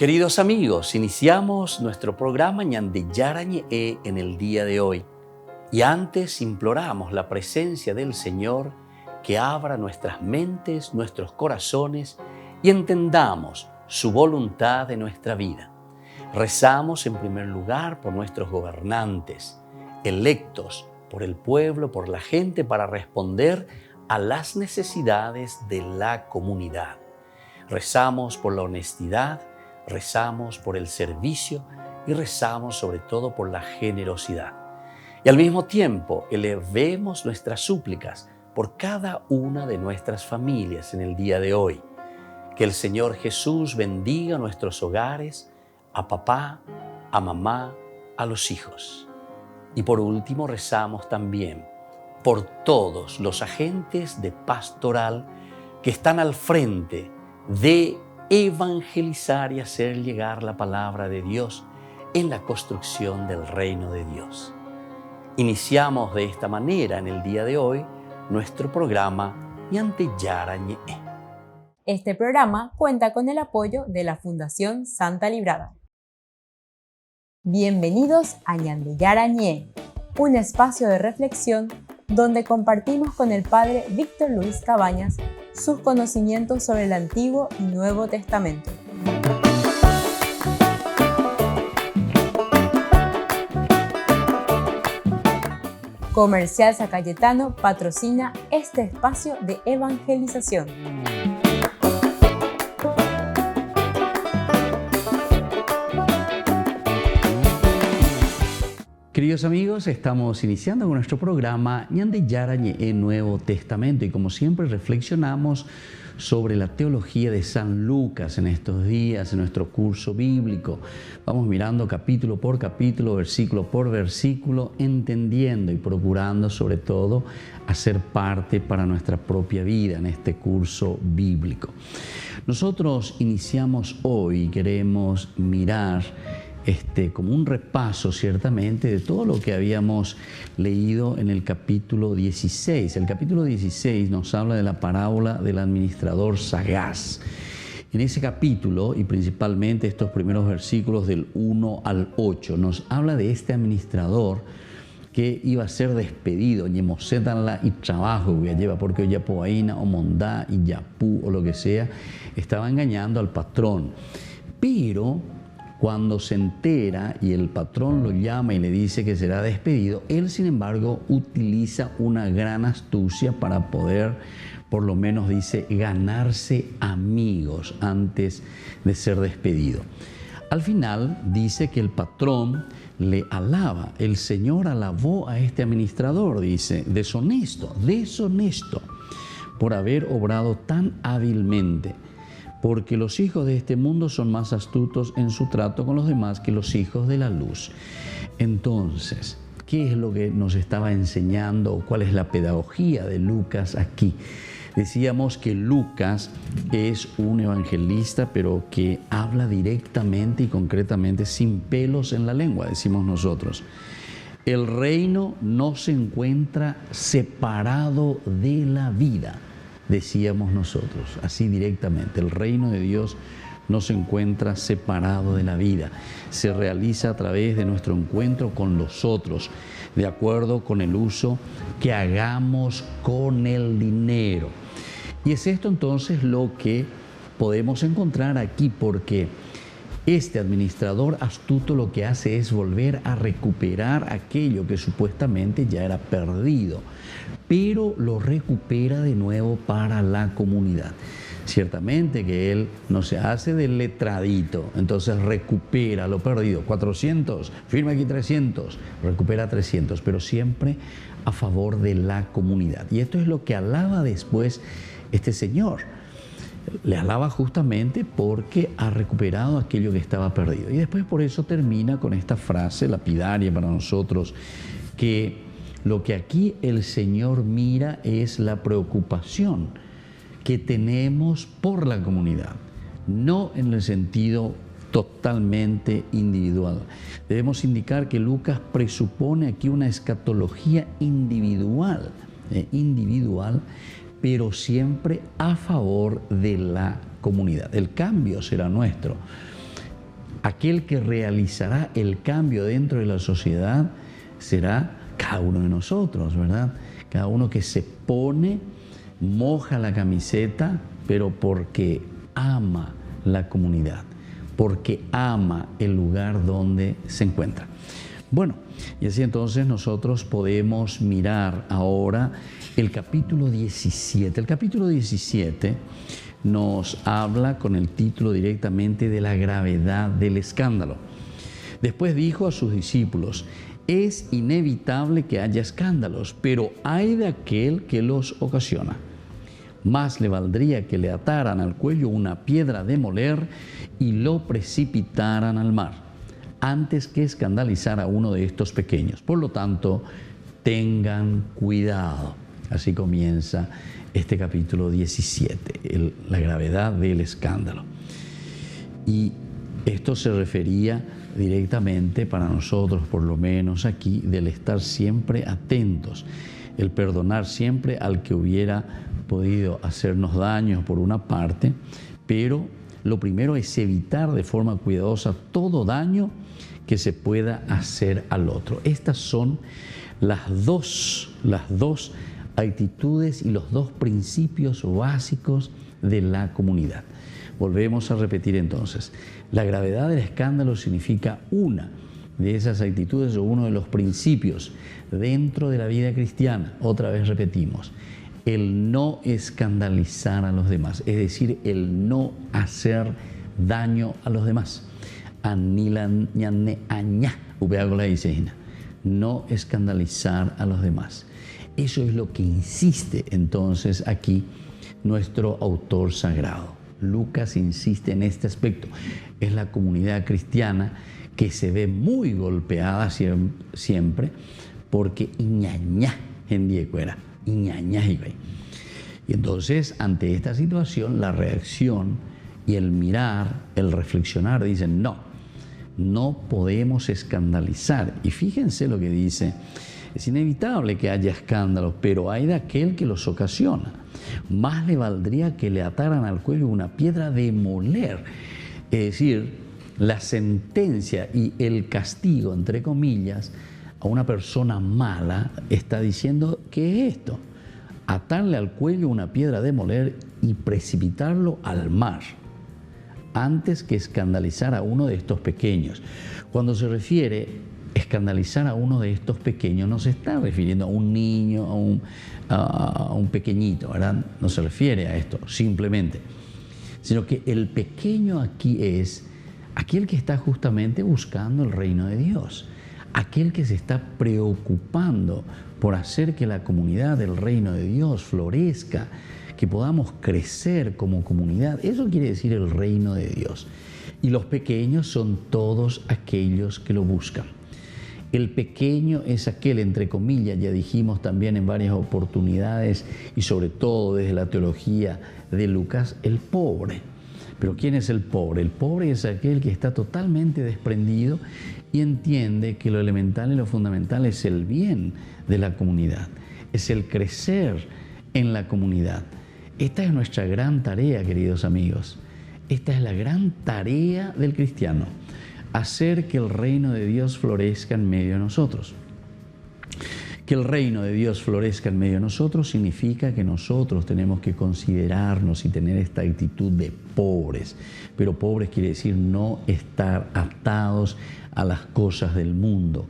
Queridos amigos, iniciamos nuestro programa Ñande Yarañe en el día de hoy. Y antes imploramos la presencia del Señor que abra nuestras mentes, nuestros corazones y entendamos su voluntad de nuestra vida. Rezamos en primer lugar por nuestros gobernantes, electos por el pueblo, por la gente, para responder a las necesidades de la comunidad. Rezamos por la honestidad, rezamos por el servicio y rezamos sobre todo por la generosidad. Y al mismo tiempo elevemos nuestras súplicas por cada una de nuestras familias en el día de hoy. Que el Señor Jesús bendiga nuestros hogares, a papá, a mamá, a los hijos. Y por último rezamos también por todos los agentes de pastoral que están al frente de evangelizar y hacer llegar la palabra de Dios en la construcción del reino de Dios. Iniciamos de esta manera en el día de hoy nuestro programa Ñande Yarañe. Este programa cuenta con el apoyo de la Fundación Santa Librada. Bienvenidos a Ñande Yarañe, un espacio de reflexión donde compartimos con el Padre Víctor Luis Cabañas sus conocimientos sobre el Antiguo y Nuevo Testamento. Comercial San Cayetano patrocina este espacio de evangelización. Queridos amigos, estamos iniciando con nuestro programa Ñande Yarañe en Nuevo Testamento y como siempre reflexionamos sobre la teología de San Lucas en estos días, en nuestro curso bíblico. Vamos mirando capítulo por capítulo, versículo por versículo, entendiendo y procurando sobre todo hacer parte para nuestra propia vida en este curso bíblico. Nosotros iniciamos hoy, queremos mirar como un repaso ciertamente de todo lo que habíamos leído en el capítulo 16. El capítulo 16 nos habla de la parábola del administrador sagaz. En ese capítulo, y principalmente estos primeros versículos del 1 al 8, nos habla de este administrador que iba a ser despedido, ñemosétanla y trabajo, que lleva porque yapoaína o mondá y yapú o lo que sea, estaba engañando al patrón. Pero cuando se entera y el patrón lo llama y le dice que será despedido, él sin embargo utiliza una gran astucia para poder, por lo menos dice, ganarse amigos antes de ser despedido. Al final dice que el patrón le alaba, el Señor alabó a este administrador, dice, deshonesto, por haber obrado tan hábilmente. Porque los hijos de este mundo son más astutos en su trato con los demás que los hijos de la luz. Entonces, ¿qué es lo que nos estaba enseñando? ¿Cuál es la pedagogía de Lucas aquí? Decíamos que Lucas es un evangelista, pero que habla directamente y concretamente sin pelos en la lengua, decimos nosotros. El reino no se encuentra separado de la vida, decíamos nosotros, así directamente. El reino de Dios no se encuentra separado de la vida. Se realiza a través de nuestro encuentro con los otros, de acuerdo con el uso que hagamos con el dinero. Y es esto entonces lo que podemos encontrar aquí, porque este administrador astuto lo que hace es volver a recuperar aquello que supuestamente ya era perdido, pero lo recupera de nuevo para la comunidad. Ciertamente que él no se hace del letradito, entonces recupera lo perdido. 400, firma aquí 300, recupera 300, pero siempre a favor de la comunidad. Y esto es lo que alaba después este señor. Le alaba justamente porque ha recuperado aquello que estaba perdido. Y después por eso termina con esta frase lapidaria para nosotros, que lo que aquí el Señor mira es la preocupación que tenemos por la comunidad, no en el sentido totalmente individual. Debemos indicar que Lucas presupone aquí una escatología individual, pero siempre a favor de la comunidad. El cambio será nuestro, aquel que realizará el cambio dentro de la sociedad será cada uno de nosotros, ¿verdad? Cada uno que se pone, moja la camiseta, pero porque ama la comunidad, porque ama el lugar donde se encuentra. Bueno, y así entonces nosotros podemos mirar ahora el capítulo 17. El capítulo 17 nos habla con el título directamente de la gravedad del escándalo. Después dijo a sus discípulos: es inevitable que haya escándalos, pero ay de aquel que los ocasiona. Más le valdría que le ataran al cuello una piedra de moler y lo precipitaran al mar, antes que escandalizar a uno de estos pequeños. Por lo tanto, tengan cuidado. Así comienza este capítulo 17, la gravedad del escándalo. Y esto se refería directamente para nosotros, por lo menos aquí, del estar siempre atentos, el perdonar siempre al que hubiera podido hacernos daño por una parte, pero lo primero es evitar de forma cuidadosa todo daño que se pueda hacer al otro. Estas son las dos actitudes y los dos principios básicos de la comunidad. Volvemos a repetir entonces. La gravedad del escándalo significa una de esas actitudes o uno de los principios dentro de la vida cristiana. Otra vez repetimos, el no escandalizar a los demás, es decir, el no hacer daño a los demás. No escandalizar a los demás. Eso es lo que insiste entonces aquí nuestro autor sagrado. Lucas insiste en este aspecto. Es la comunidad cristiana que se ve muy golpeada siempre porque iñañá en diecuera, iñañá y entonces ante esta situación la reacción y el mirar, el reflexionar dicen no podemos escandalizar. Y fíjense lo que dice: es inevitable que haya escándalos, pero hay de aquel que los ocasiona. Más le valdría que le ataran al cuello una piedra de moler. Es decir, la sentencia y el castigo, entre comillas, a una persona mala está diciendo: ¿qué es esto? Atarle al cuello una piedra de moler y precipitarlo al mar, antes que escandalizar a uno de estos pequeños. Cuando se refiere escandalizar a uno de estos pequeños, no se está refiriendo a un niño, a un pequeñito, ¿verdad? No se refiere a esto simplemente, sino que el pequeño aquí es aquel que está justamente buscando el reino de Dios, aquel que se está preocupando por hacer que la comunidad del reino de Dios florezca, que podamos crecer como comunidad. Eso quiere decir el reino de Dios. Y los pequeños son todos aquellos que lo buscan. El pequeño es aquel, entre comillas, ya dijimos también en varias oportunidades y sobre todo desde la teología de Lucas, el pobre. Pero ¿quién es el pobre? El pobre es aquel que está totalmente desprendido y entiende que lo elemental y lo fundamental es el bien de la comunidad, es el crecer en la comunidad. Esta es nuestra gran tarea, queridos amigos. Esta es la gran tarea del cristiano: hacer que el reino de Dios florezca en medio de nosotros. Que el reino de Dios florezca en medio de nosotros significa que nosotros tenemos que considerarnos y tener esta actitud de pobres. Pero pobres quiere decir no estar atados a las cosas del mundo.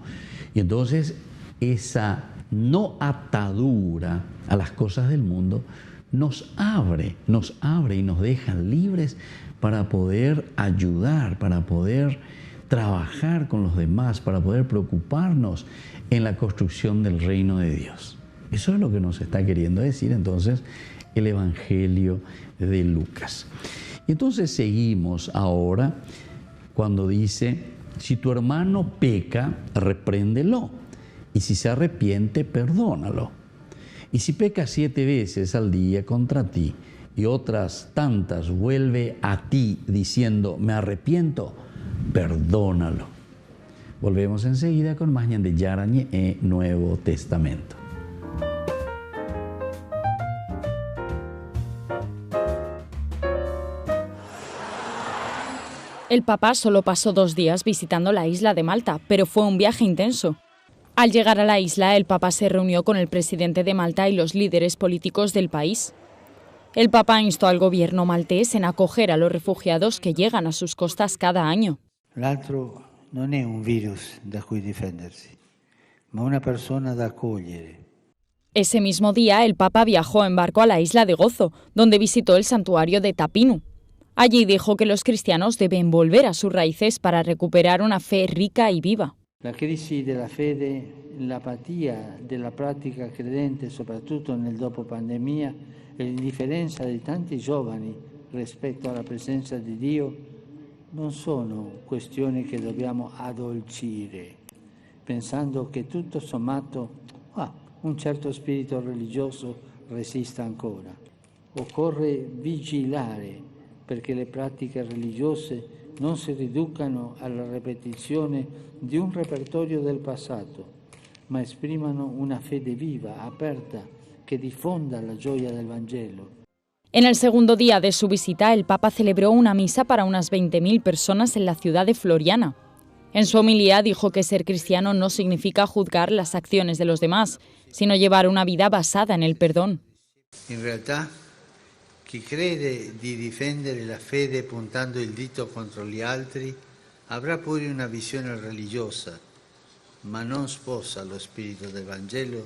Y entonces esa no atadura a las cosas del mundo nos abre y nos deja libres para poder ayudar, para poder trabajar con los demás, para poder preocuparnos en la construcción del reino de Dios. Eso es lo que nos está queriendo decir entonces el Evangelio de Lucas. Y entonces seguimos ahora cuando dice: si tu hermano peca, repréndelo, y si se arrepiente, perdónalo. Y si peca 7 veces al día contra ti y otras tantas vuelve a ti diciendo: me arrepiento, perdónalo. Volvemos enseguida con más de Yarañe Nuevo Testamento. El Papa solo pasó 2 días visitando la isla de Malta, pero fue un viaje intenso. Al llegar a la isla, el Papa se reunió con el presidente de Malta y los líderes políticos del país. El Papa instó al gobierno maltés en acoger a los refugiados que llegan a sus costas cada año. L'altro non è un virus da cui difendersi, ma una persona da accogliere. Ese mismo día, el Papa viajó en barco a la isla de Gozo, donde visitó el santuario de Tapinu. Allí dijo que los cristianos deben volver a sus raíces para recuperar una fe rica y viva. La crisi della fede, l'apatia della pratica credente, soprattutto nel dopo pandemia, e l'indifferenza di tanti giovani rispetto alla presenza di Dio non sono questioni che dobbiamo addolcire, pensando che tutto sommato un certo spirito religioso resista ancora. Occorre vigilare perché le pratiche religiose non si riducano alla ripetizione di un repertorio del passato, ma esprimano una fede viva, aperta, que difunda la gioia del Vangelo. En el segundo día de su visita, el Papa celebró una misa para unas 20.000 personas en la ciudad de Floriana. En su homilía dijo que ser cristiano no significa juzgar las acciones de los demás, sino llevar una vida basada en el perdón. In realtà, chi crede di difendere la fede puntando il dito contro gli altri avrà pure una visione religiosa, ma non sposa lo spirito del Vangelo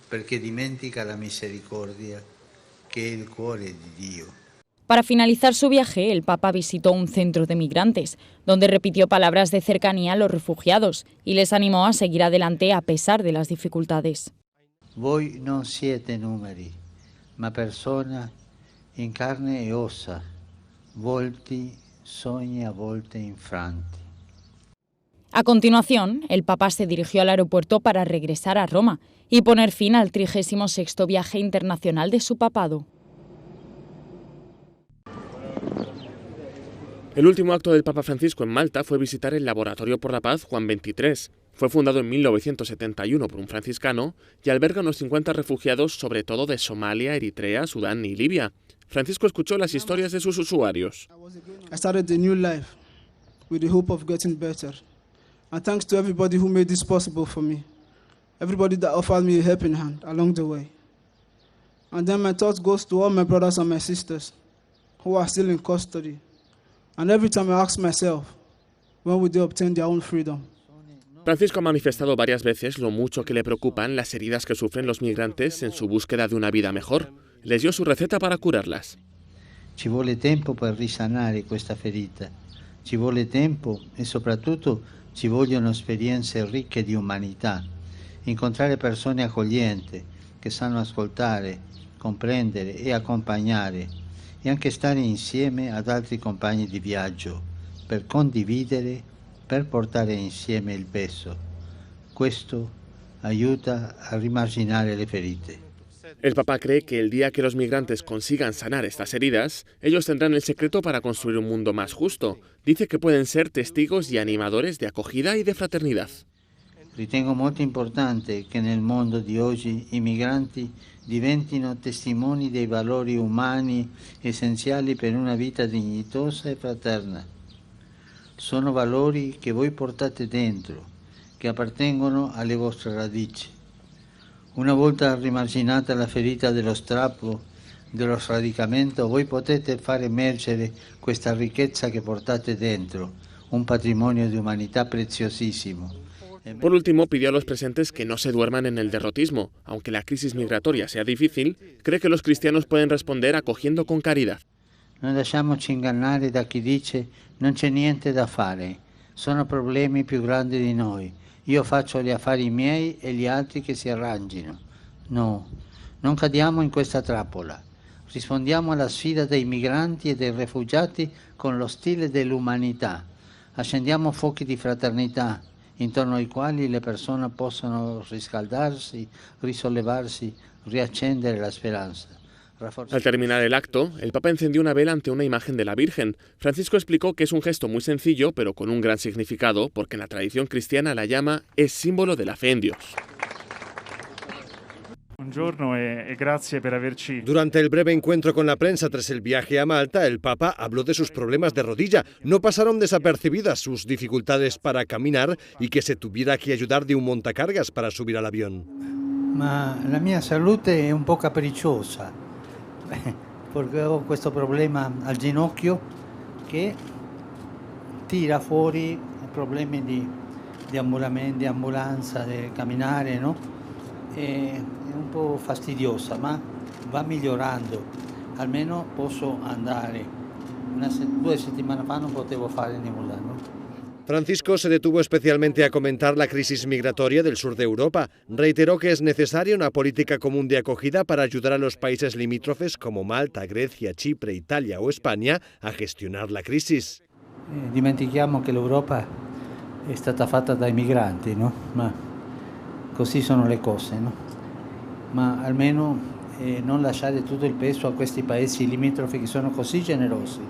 perché dimentica la misericordia che è il cuore di Dio. Para finalizar su viaje, el Papa visitó un centro de migrantes, donde repitió palabras de cercanía a los refugiados y les animó a seguir adelante a pesar de las dificultades. Voi non siete numeri, ma persone in carne e ossa, volti, sogni a volte infranti. A continuación, el Papa se dirigió al aeropuerto para regresar a Roma y poner fin al 36º viaje internacional de su papado. El último acto del Papa Francisco en Malta fue visitar el Laboratorio por la Paz Juan XXIII. Fue fundado en 1971 por un franciscano y alberga unos 50 refugiados, sobre todo de Somalia, Eritrea, Sudán y Libia. Francisco escuchó las historias de sus usuarios. I started a new life with the hope of getting better. And thanks to everybody who made this possible for me. Everybody that offered me a helping hand along the way. And then my thought goes to all my brothers and my sisters who are still in custody. And every time I ask myself, when will they obtain their own freedom? Francisco ha manifestado varias veces lo mucho que le preocupan las heridas que sufren los migrantes en su búsqueda de una vida mejor. Les dio su receta para curarlas. Ci vuole tempo per risanare questa ferita. Ci vuole tempo e soprattutto ci vogliono esperienze ricche di umanità. Incontrare persone accoglienti che sanno ascoltare, comprendere e accompagnare e anche stare insieme ad altri compagni di viaggio per condividere, per portare insieme il peso. Questo aiuta a rimarginare le ferite. El Papa cree que el día que los migrantes consigan sanar estas heridas, ellos tendrán el secreto para construir un mundo más justo. Dice que pueden ser testigos y animadores de acogida y de fraternidad. Ritengo molto importante che nel mondo di oggi i migranti diventino testimoni dei valori umani essenziali per una vita dignitosa e fraterna. Sono valori che voi portate dentro, che appartengono alle vostre radici. Una volta rimarginata la ferita dello strappo, dello sradicamento, voi potete far emergere questa ricchezza che portate dentro, un patrimonio di umanità preziosissimo. Por último, pidió a los presentes que no se duerman en el derrotismo. Aunque la crisis migratoria sea difícil, cree que los cristianos pueden responder acogiendo con caridad. Non lasciamoci ingannare da chi dice non c'è niente da fare, sono problemi più grandi di noi. Io faccio gli affari miei e gli altri che si arrangino. No, non cadiamo in questa trappola. Rispondiamo alla sfida dei migranti e dei rifugiati con lo stile dell'umanità. Accendiamo fuochi di fraternità intorno ai quali le persone possono riscaldarsi, risollevarsi, riaccendere la speranza. Al terminar el acto, el Papa encendió una vela ante una imagen de la Virgen. Francisco explicó que es un gesto muy sencillo, pero con un gran significado, porque en la tradición cristiana la llama es símbolo de la fe en Dios. Buongiorno e grazie per averci. Durante el breve encuentro con la prensa tras el viaje a Malta, el Papa habló de sus problemas de rodilla. No pasaron desapercibidas sus dificultades para caminar y que se tuviera que ayudar de un montacargas para subir al avión. Ma la mia salute è un po' capricciosa, perché ho questo problema al ginocchio che tira fuori problemi di ambulanza, di camminare, no? È un po' fastidiosa, ma va migliorando. Almeno posso andare. 2 settimane fa non potevo fare nulla, no? Francisco se detuvo especialmente a comentar la crisis migratoria del sur de Europa. Reiteró que es necesaria una política común de acogida para ayudar a los países limítrofes como Malta, Grecia, Chipre, Italia o España a gestionar la crisis. Dimentichiamo che l'Europa è stata fatta dai migranti, no? Ma così sono le cose, no? Ma almeno non lasciare tutto il peso a questi paesi limitrofi che sono così generosi.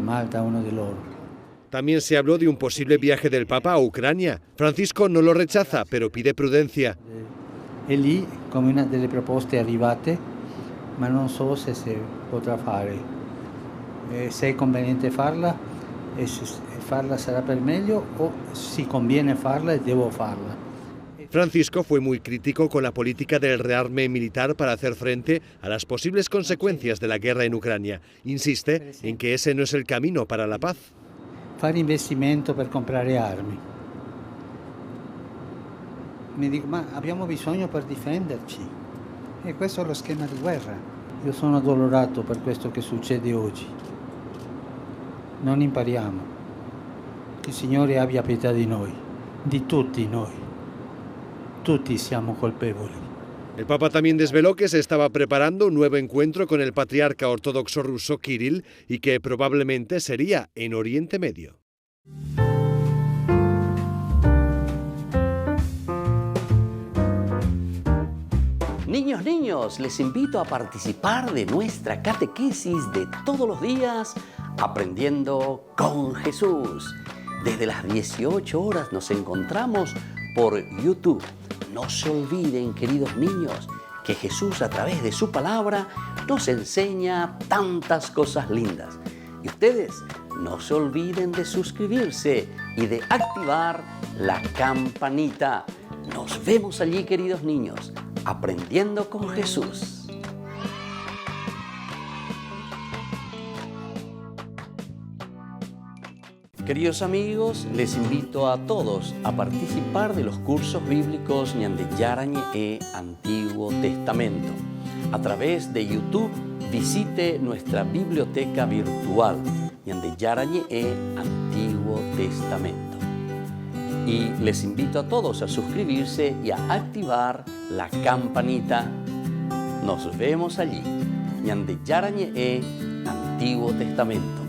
Malta è uno di loro. También se habló de un posible viaje del Papa a Ucrania. Francisco no lo rechaza, pero pide prudencia. È lì come una delle proposte arrivate, ma non so se si potrà fare. Se è conveniente farla, farla sarà per meglio o si conviene farla e devo farla. Francisco fue muy crítico con la política del rearme militar para hacer frente a las posibles consecuencias de la guerra en Ucrania. Insiste en que ese no es el camino para la paz. Fare investimento per comprare armi. Mi dico, ma abbiamo bisogno per difenderci. E questo è lo schema di guerra. Io sono addolorato per questo che succede oggi. Non impariamo. Che il Signore abbia pietà di noi, di tutti noi. Tutti siamo colpevoli. El Papa también desveló que se estaba preparando un nuevo encuentro con el patriarca ortodoxo ruso Kirill y que probablemente sería en Oriente Medio. Niños, les invito a participar de nuestra catequesis de todos los días, Aprendiendo con Jesús. Desde las 18 horas nos encontramos por YouTube. No se olviden, queridos niños, que Jesús a través de su palabra nos enseña tantas cosas lindas. Y ustedes no se olviden de suscribirse y de activar la campanita. Nos vemos allí, queridos niños, Aprendiendo con Jesús. Queridos amigos, les invito a todos a participar de los cursos bíblicos Ñande Yarañe e Antiguo Testamento. A través de YouTube, visite nuestra biblioteca virtual Ñande Yarañe e Antiguo Testamento. Y les invito a todos a suscribirse y a activar la campanita. Nos vemos allí, Ñande Yarañe e Antiguo Testamento.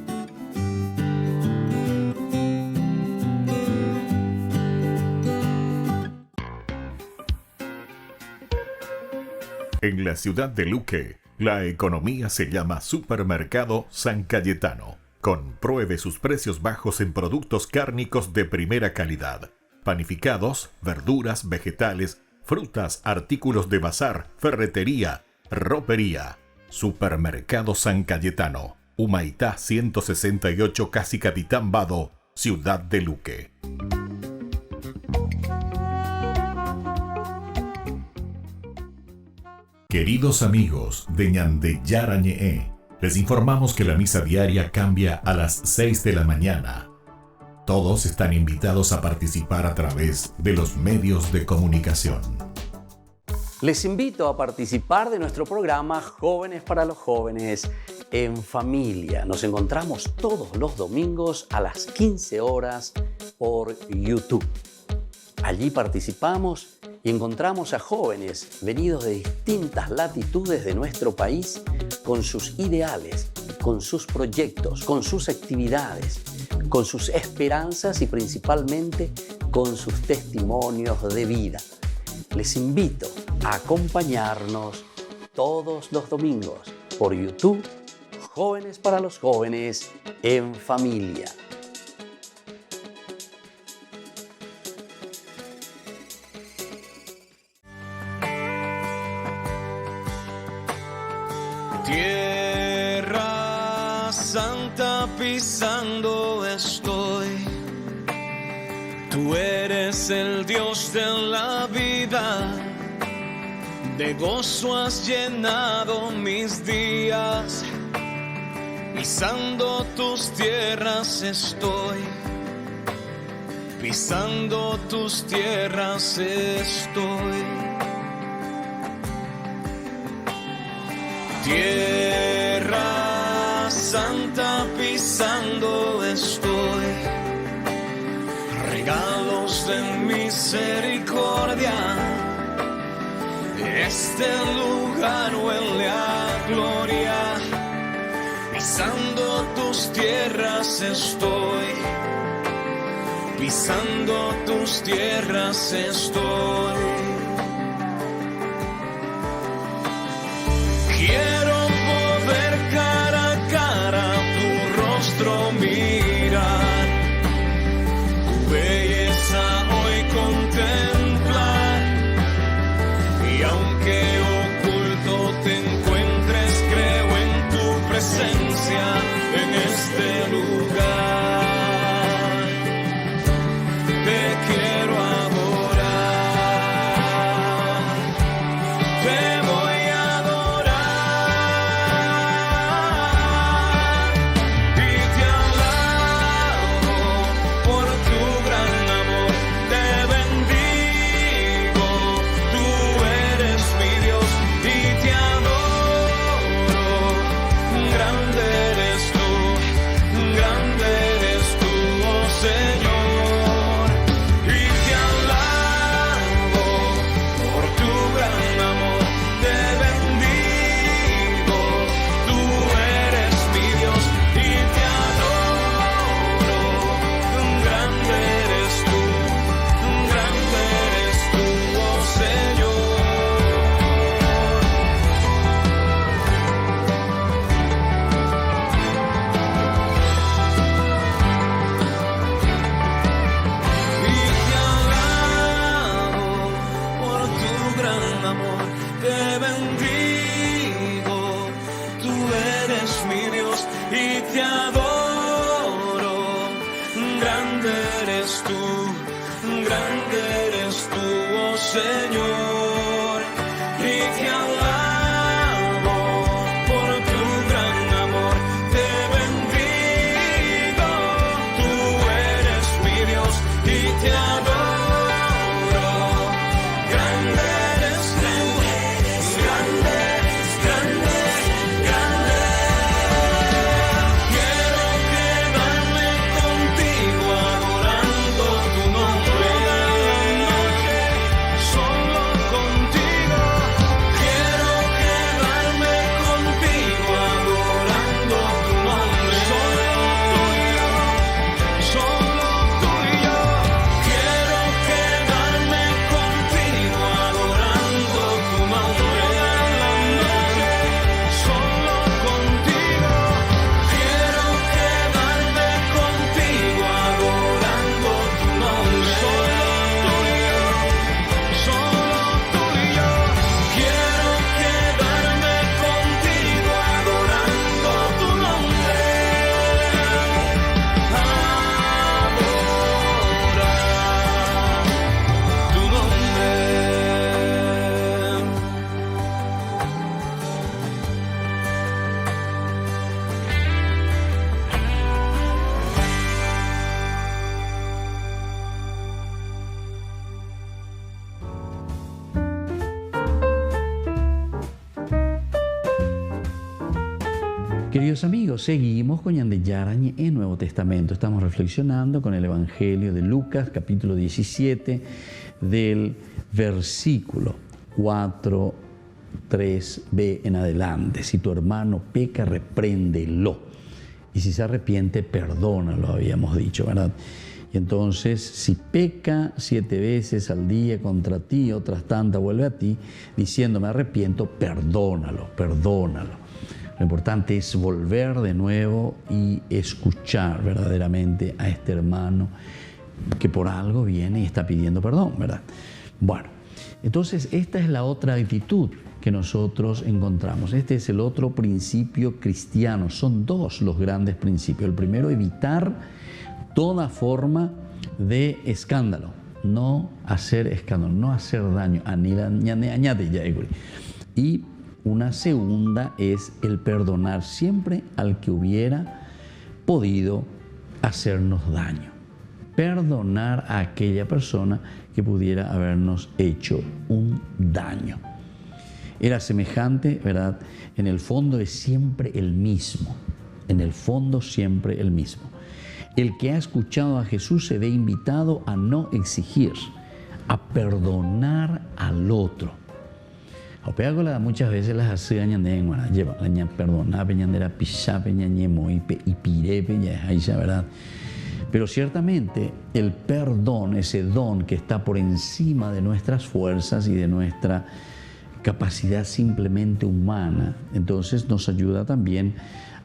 En la ciudad de Luque, la economía se llama Supermercado San Cayetano. Compruebe sus precios bajos en productos cárnicos de primera calidad. Panificados, verduras, vegetales, frutas, artículos de bazar, ferretería, ropería. Supermercado San Cayetano, Humaitá 168, Casi Capitán Vado, ciudad de Luque. Queridos amigos de Ñande Yarañe, les informamos que la misa diaria cambia a las 6 de la mañana. Todos están invitados a participar a través de los medios de comunicación. Les invito a participar de nuestro programa Jóvenes para los Jóvenes en Familia. Nos encontramos todos los domingos a las 15 horas por YouTube. Allí participamos y encontramos a jóvenes venidos de distintas latitudes de nuestro país con sus ideales, con sus proyectos, con sus actividades, con sus esperanzas y principalmente con sus testimonios de vida. Les invito a acompañarnos todos los domingos por YouTube, Jóvenes para los Jóvenes en Familia. pisando estoy. Tú eres el Dios de la vida, de gozo has llenado mis días. Pisando tus tierras estoy, pisando tus tierras estoy. Tierra santa pisando estoy, regalos de misericordia, este lugar huele a gloria. Pisando tus tierras estoy, pisando tus tierras estoy. Quiero poder cara a cara tu rostro mirar, tu belleza hoy contemplar, y aunque oculto te encuentres, creo en tu presencia en este lugar. Te quiero adorar, te voy a adorar y te alabo por tu gran amor. Te bendigo, tú eres mi Dios y te adoro. Grande eres tú, oh Señor, y te alabo por tu gran amor. Te bendigo, tú eres mi Dios y te adoro. Grande eres tú, oh Señor. Y te alabo por tu gran amor, te bendigo, tú eres mi Dios y te adoro. Grande eres tú, oh Señor, y te alabo por tu gran amor, te bendigo, tú eres mi Dios y te adoro. Grande eres tú, grande. Quiero quedarme contigo adorando tu nombre, solo contigo. Quiero quedarme contigo adorando tu nombre, solo tú y yo. Quiero quedarme contigo adorando tu nombre, solo contigo. Quiero quedarme contigo adorando tu nombre, solo tú y yo. Quiero quedarme contigo adorando tu nombre, adorar tu nombre. Queridos amigos, seguimos con Ñande Yarañe en Nuevo Testamento. Estamos reflexionando con el Evangelio de Lucas, capítulo 17, del versículo 4, 3b en adelante. Si tu hermano peca, repréndelo. Y si se arrepiente, perdónalo, habíamos dicho, ¿verdad? Y entonces, si peca 7 veces al día contra ti, otras tantas vuelve a ti, diciendo me arrepiento, perdónalo. Lo importante es volver de nuevo y escuchar verdaderamente a este hermano que por algo viene y está pidiendo perdón, ¿verdad? Bueno, entonces esta es la otra actitud que que nosotros encontramos. Este es el otro principio cristiano. Son dos los grandes principios. El primero, evitar toda forma de escándalo. No hacer escándalo, no hacer daño. Y una segunda es el perdonar siempre al que hubiera podido hacernos daño. Perdonar a aquella persona que pudiera habernos hecho un daño. Era semejante, ¿verdad? En el fondo es siempre el mismo. En el fondo siempre el mismo. El que ha escuchado a Jesús se ve invitado a no exigir, a perdonar al otro. Muchas veces las hace perdonar, ¿verdad? Pero ciertamente el perdón, ese don que está por encima de nuestras fuerzas y de nuestra capacidad simplemente humana, entonces nos ayuda también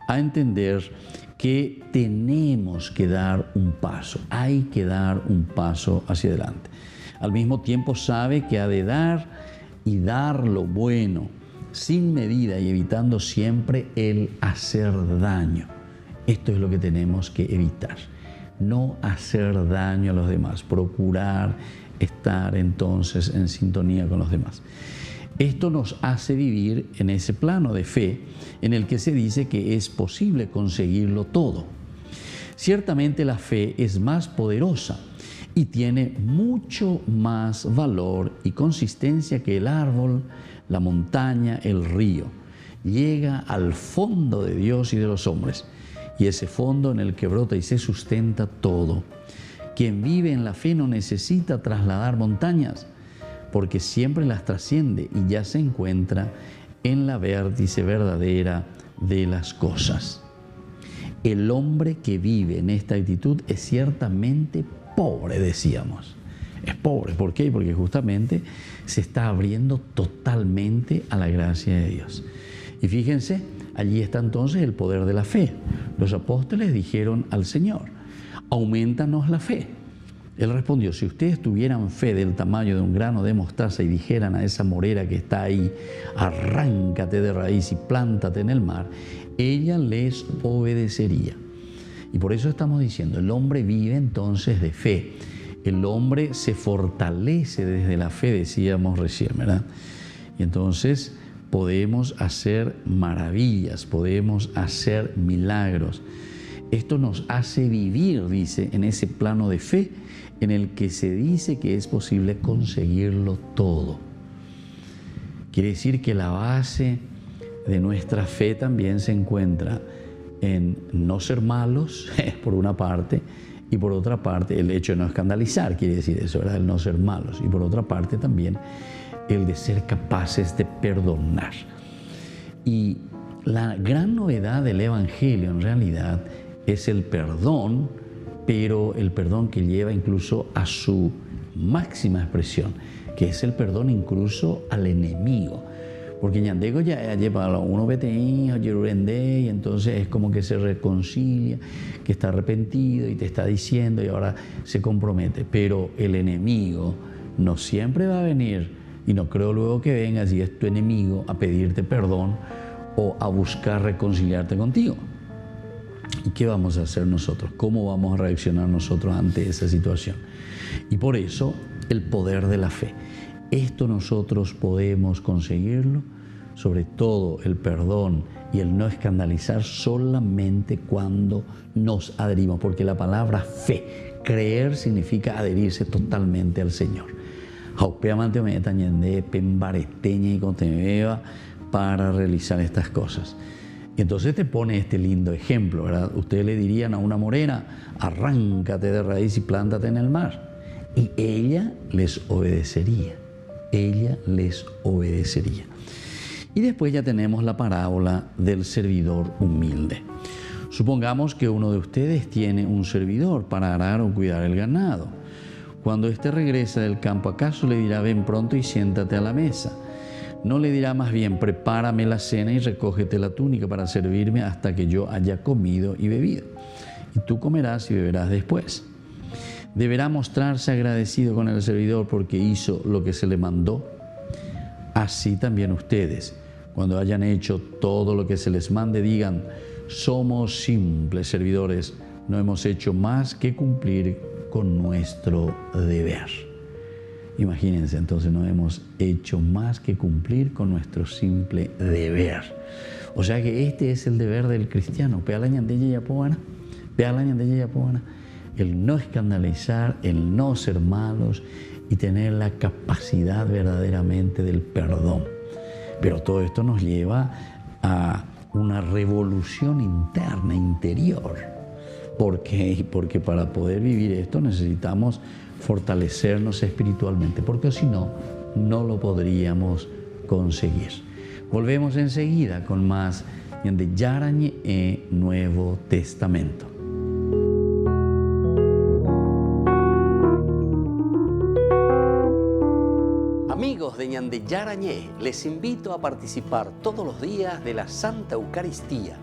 a entender que tenemos que dar un paso, hay que dar un paso hacia adelante. Al mismo tiempo sabe que ha de dar y dar lo bueno, sin medida y evitando siempre el hacer daño. Esto es lo que tenemos que evitar, no hacer daño a los demás, procurar estar entonces en sintonía con los demás. Esto nos hace vivir en ese plano de fe en el que se dice que es posible conseguirlo todo. Ciertamente la fe es más poderosa y tiene mucho más valor y consistencia que el árbol, la montaña, el río. Llega al fondo de Dios y de los hombres, y ese fondo en el que brota y se sustenta todo. Quien vive en la fe no necesita trasladar montañas, porque siempre las trasciende y ya se encuentra en la vértice verdadera de las cosas. El hombre que vive en esta actitud es ciertamente pobre, decíamos. Es pobre, ¿por qué? Porque justamente se está abriendo totalmente a la gracia de Dios. Y fíjense, allí está entonces el poder de la fe. Los apóstoles dijeron al Señor, aumentanos la fe. Él respondió, si ustedes tuvieran fe del tamaño de un grano de mostaza y dijeran a esa morera que está ahí, arráncate de raíz y plántate en el mar, ella les obedecería. Y por eso estamos diciendo, el hombre vive entonces de fe. El hombre se fortalece desde la fe, decíamos recién, ¿verdad? Y entonces podemos hacer maravillas, podemos hacer milagros. Esto nos hace vivir, dice, en ese plano de fe en el que se dice que es posible conseguirlo todo. Quiere decir que la base de nuestra fe también se encuentra en no ser malos, por una parte, y por otra parte el hecho de no escandalizar, quiere decir eso, ¿verdad? El no ser malos, y por otra parte también el de ser capaces de perdonar. Y la gran novedad del Evangelio en realidad es el perdón, pero el perdón que lleva incluso a su máxima expresión, que es el perdón incluso al enemigo. Porque ñandego ya lleva a uno y entonces es como que se reconcilia, que está arrepentido y te está diciendo y ahora se compromete. Pero el enemigo no siempre va a venir, y no creo luego que venga, si es tu enemigo, a pedirte perdón o a buscar reconciliarte contigo. ¿Y qué vamos a hacer nosotros? ¿Cómo vamos a reaccionar nosotros ante esa situación? Y por eso el poder de la fe. Esto nosotros podemos conseguirlo, sobre todo el perdón y el no escandalizar, solamente cuando nos adherimos, porque la palabra fe, creer, significa adherirse totalmente al Señor. Para realizar estas cosas. Y entonces te pone este lindo ejemplo, ¿verdad? Ustedes le dirían a una morena, arráncate de raíz y plántate en el mar. Y ella les obedecería. Ella les obedecería. Y después ya tenemos la parábola del servidor humilde. Supongamos que uno de ustedes tiene un servidor para arar o cuidar el ganado. Cuando éste regresa del campo, ¿acaso le dirá, ven pronto y siéntate a la mesa? No le dirá más bien, prepárame la cena y recógete la túnica para servirme hasta que yo haya comido y bebido. Y tú comerás y beberás después. Deberá mostrarse agradecido con el servidor porque hizo lo que se le mandó. Así también ustedes, cuando hayan hecho todo lo que se les mande, digan: somos simples servidores, no hemos hecho más que cumplir con nuestro deber. Imagínense, entonces no hemos hecho más que cumplir con nuestro simple deber. O sea que este es el deber del cristiano. El no escandalizar, el no ser malos y tener la capacidad verdaderamente del perdón. Pero todo esto nos lleva a una revolución interna, interior. ¿Por qué? Porque para poder vivir esto necesitamos fortalecernos espiritualmente, porque si no, no lo podríamos conseguir. Volvemos enseguida con más de Yarañe e Nuevo Testamento. Amigos de Ñande Yarañé, les invito a participar todos los días de la Santa Eucaristía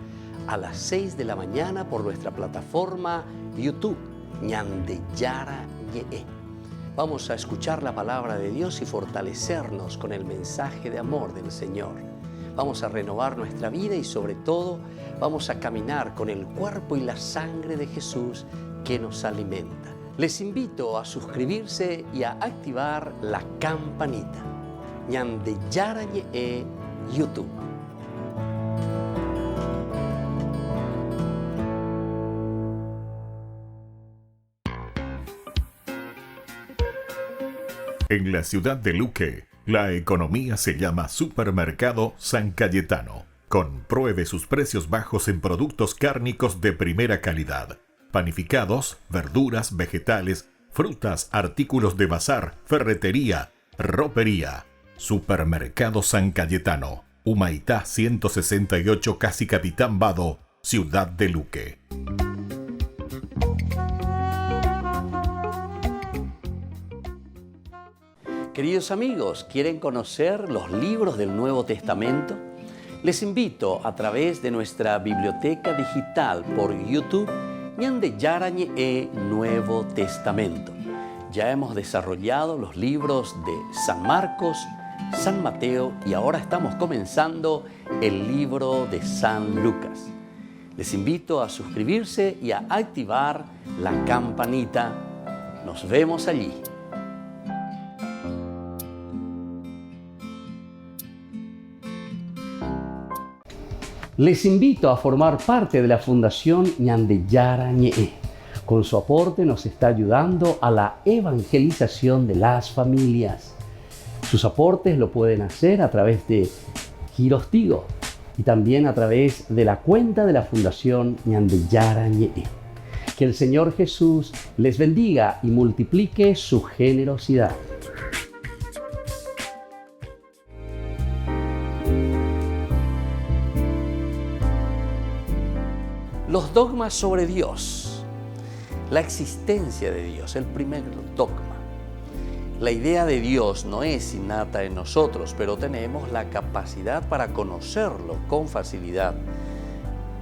a las 6 de la mañana por nuestra plataforma YouTube, Ñande Yarañé. Vamos a escuchar la palabra de Dios y fortalecernos con el mensaje de amor del Señor. Vamos a renovar nuestra vida y sobre todo vamos a caminar con el cuerpo y la sangre de Jesús que nos alimenta. Les invito a suscribirse y a activar la campanita. Ñande Yarañé e YouTube. En la ciudad de Luque, la economía se llama Supermercado San Cayetano. Compruebe sus precios bajos en productos cárnicos de primera calidad. Panificados, verduras, vegetales, frutas, artículos de bazar, ferretería, ropería. Supermercado San Cayetano, Humaitá 168, Casi Capitán Vado, ciudad de Luque. Queridos amigos, ¿quieren conocer los libros del Nuevo Testamento? Les invito a través de nuestra biblioteca digital por YouTube, Ñande Yarañé e Nuevo Testamento. Ya hemos desarrollado los libros de San Marcos, San Mateo y ahora estamos comenzando el libro de San Lucas. Les invito a suscribirse y a activar la campanita. Nos vemos allí. Les invito a formar parte de la Fundación Ñande Yarañé. Con su aporte nos está ayudando a la evangelización de las familias. Sus aportes lo pueden hacer a través de Giros Tigo y también a través de la cuenta de la Fundación Ñande Yarañé. Que el Señor Jesús les bendiga y multiplique su generosidad. Los dogmas sobre Dios, la existencia de Dios, el primer dogma. La idea de Dios no es innata en nosotros, pero tenemos la capacidad para conocerlo con facilidad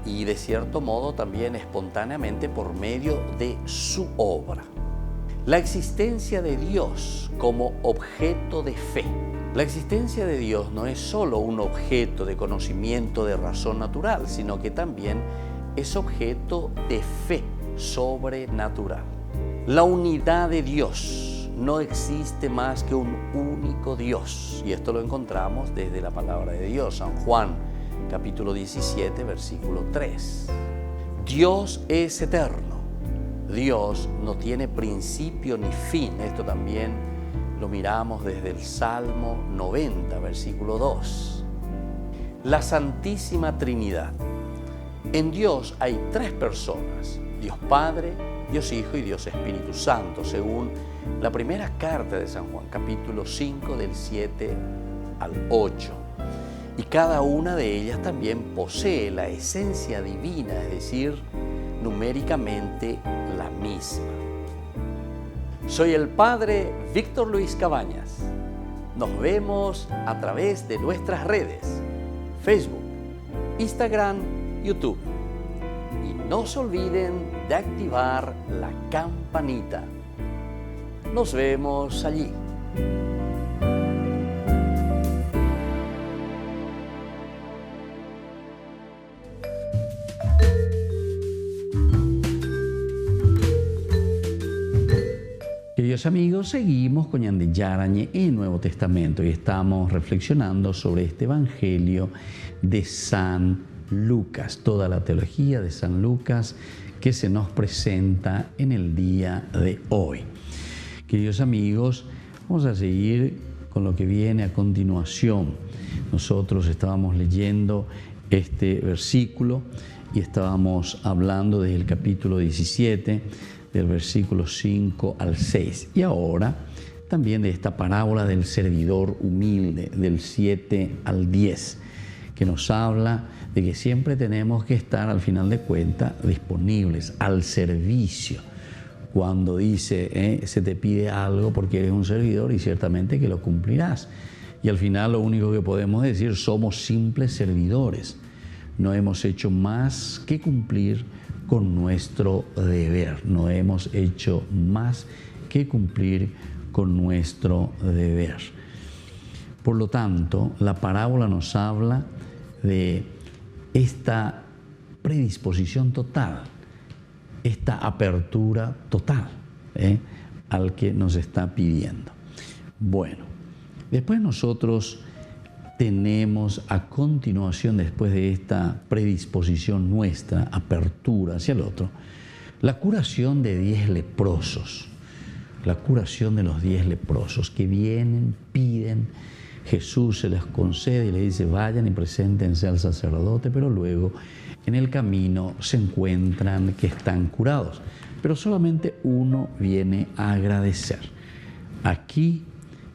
y de cierto modo también espontáneamente por medio de su obra. La existencia de Dios como objeto de fe. La existencia de Dios no es solo un objeto de conocimiento de razón natural, sino que también es objeto de fe sobrenatural. La unidad de Dios. No existe más que un único Dios. Y esto lo encontramos desde la palabra de Dios. San Juan, capítulo 17, versículo 3. Dios es eterno. Dios no tiene principio ni fin. Esto también lo miramos desde el Salmo 90, versículo 2. La Santísima Trinidad. En Dios hay tres personas, Dios Padre, Dios Hijo y Dios Espíritu Santo, según la primera carta de San Juan, capítulo 5, del 7 al 8. Y cada una de ellas también posee la esencia divina, es decir, numéricamente la misma. Soy el Padre Víctor Luis Cabañas. Nos vemos a través de nuestras redes, Facebook, Instagram, YouTube. Y no se olviden de activar la campanita. Nos vemos allí. Queridos amigos, seguimos con Ñande Yarañe en Nuevo Testamento y estamos reflexionando sobre este Evangelio de San Lucas, toda la teología de San Lucas que se nos presenta en el día de hoy. Queridos amigos, vamos a seguir con lo que viene a continuación. Nosotros estábamos leyendo este versículo y estábamos hablando desde el capítulo 17, del versículo 5 al 6. Y ahora también de esta parábola del servidor humilde, del 7 al 10, que nos habla de que siempre tenemos que estar, al final de cuentas, disponibles, al servicio. Cuando dice, se te pide algo porque eres un servidor y ciertamente que lo cumplirás. Y al final lo único que podemos decir, somos simples servidores. No hemos hecho más que cumplir con nuestro deber. No hemos hecho más que cumplir con nuestro deber. Por lo tanto, la parábola nos habla de esta predisposición total, esta apertura total al que nos está pidiendo. Bueno, después nosotros tenemos a continuación, después de esta predisposición nuestra, apertura hacia el otro, la curación de 10 leprosos, la curación de los 10 leprosos que vienen, piden, Jesús se les concede y le dice, vayan y preséntense al sacerdote, pero luego en el camino se encuentran que están curados, pero solamente uno viene a agradecer. Aquí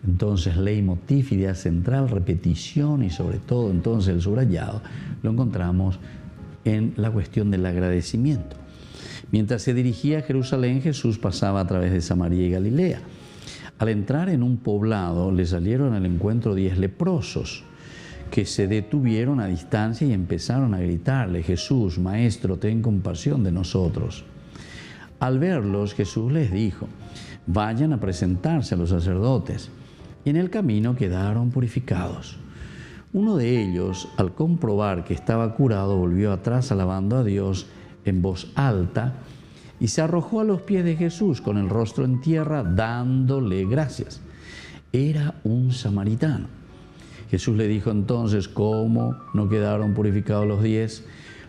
entonces, leitmotiv, idea central, repetición y sobre todo entonces el subrayado, lo encontramos en la cuestión del agradecimiento. Mientras se dirigía a Jerusalén, Jesús pasaba a través de Samaria y Galilea. Al entrar en un poblado, le salieron al encuentro 10 leprosos que se detuvieron a distancia y empezaron a gritarle, Jesús, Maestro, ten compasión de nosotros. Al verlos, Jesús les dijo, vayan a presentarse a los sacerdotes. Y en el camino quedaron purificados. Uno de ellos, al comprobar que estaba curado, volvió atrás alabando a Dios en voz alta y se arrojó a los pies de Jesús con el rostro en tierra, dándole gracias. Era un samaritano. Jesús le dijo entonces, ¿cómo no quedaron purificados los 10?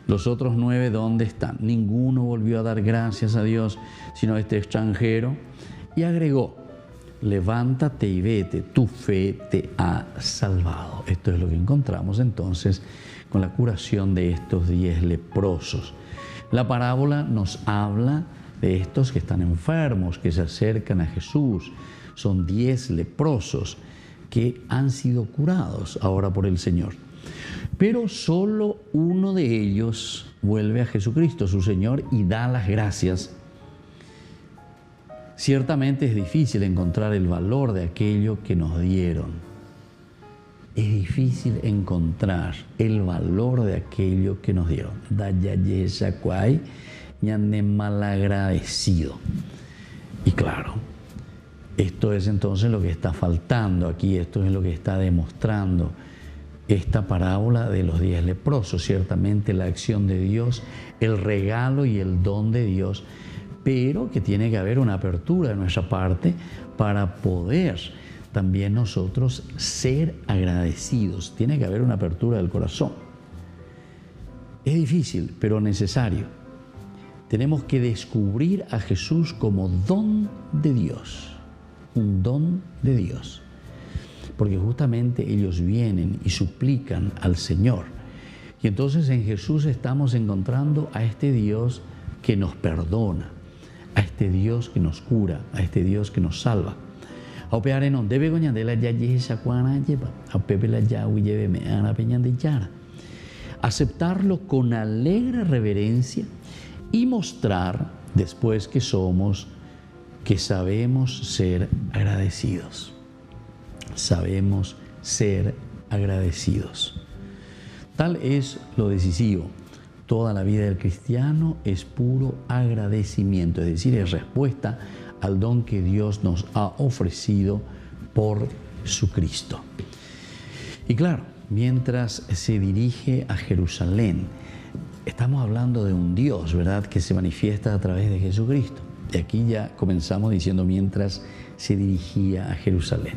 Los otros 9, ¿dónde están? Ninguno volvió a dar gracias a Dios, sino este extranjero. Y agregó, levántate y vete, tu fe te ha salvado. Esto es lo que encontramos entonces con la curación de estos 10 leprosos. La parábola nos habla de estos que están enfermos, que se acercan a Jesús. Son 10 leprosos que han sido curados ahora por el Señor. Pero solo uno de ellos vuelve a Jesucristo, su Señor, y da las gracias. Ciertamente es difícil encontrar el valor de aquello que nos dieron. Es difícil encontrar el valor de aquello que nos dieron. Dayayesakwai, ñande malagradecido. Y claro, esto es entonces lo que está faltando aquí, esto es lo que está demostrando esta parábola de los 10 leprosos. Ciertamente la acción de Dios, el regalo y el don de Dios, pero que tiene que haber una apertura de nuestra parte para poder también nosotros ser agradecidos. Tiene que haber una apertura del corazón. Es difícil, pero necesario. Tenemos que descubrir a Jesús como don de Dios, un don de Dios. Porque justamente ellos vienen y suplican al Señor. Y entonces en Jesús estamos encontrando a este Dios que nos perdona, a este Dios que nos cura, a este Dios que nos salva. Aceptarlo con alegre reverencia y mostrar después que sabemos ser agradecidos. Sabemos ser agradecidos. Tal es lo decisivo. Toda la vida del cristiano es puro agradecimiento, es decir, es respuesta al don que Dios nos ha ofrecido por su Cristo. Y claro, mientras se dirige a Jerusalén, estamos hablando de un Dios, ¿verdad?, que se manifiesta a través de Jesucristo. Y aquí ya comenzamos diciendo mientras se dirigía a Jerusalén.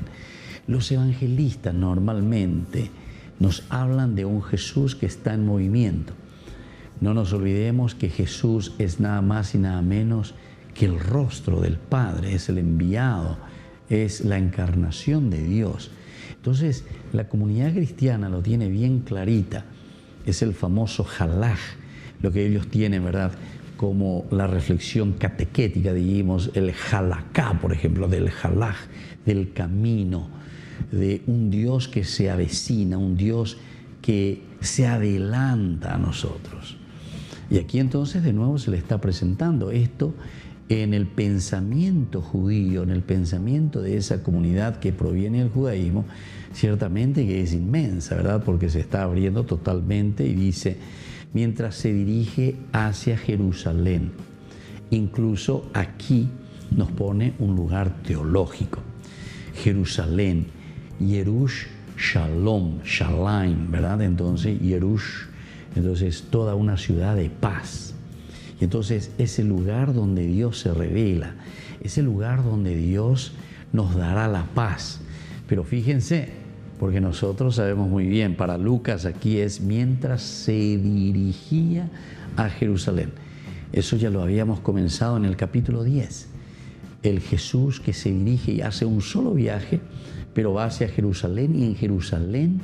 Los evangelistas normalmente nos hablan de un Jesús que está en movimiento. No nos olvidemos que Jesús es nada más y nada menos que el rostro del Padre, es el enviado, es la encarnación de Dios. Entonces, la comunidad cristiana lo tiene bien clarita. Es el famoso halaj, lo que ellos tienen, ¿verdad?, como la reflexión catequética, digamos, el halaká, por ejemplo, del halaj, del camino, de un Dios que se avecina, un Dios que se adelanta a nosotros. Y aquí entonces de nuevo se le está presentando esto en el pensamiento judío, en el pensamiento de esa comunidad que proviene del judaísmo, ciertamente que es inmensa, ¿verdad? Porque se está abriendo totalmente y dice, mientras se dirige hacia Jerusalén. Incluso aquí nos pone un lugar teológico. Jerusalén, Yerush Shalom, Shalaim, ¿verdad? Entonces, Yerush, entonces toda una ciudad de paz. Y entonces ese lugar donde Dios se revela, ese lugar donde Dios nos dará la paz. Pero fíjense, porque nosotros sabemos muy bien, para Lucas aquí es mientras se dirigía a Jerusalén. Eso ya lo habíamos comenzado en el capítulo 10. El Jesús que se dirige y hace un solo viaje, pero va hacia Jerusalén, y en Jerusalén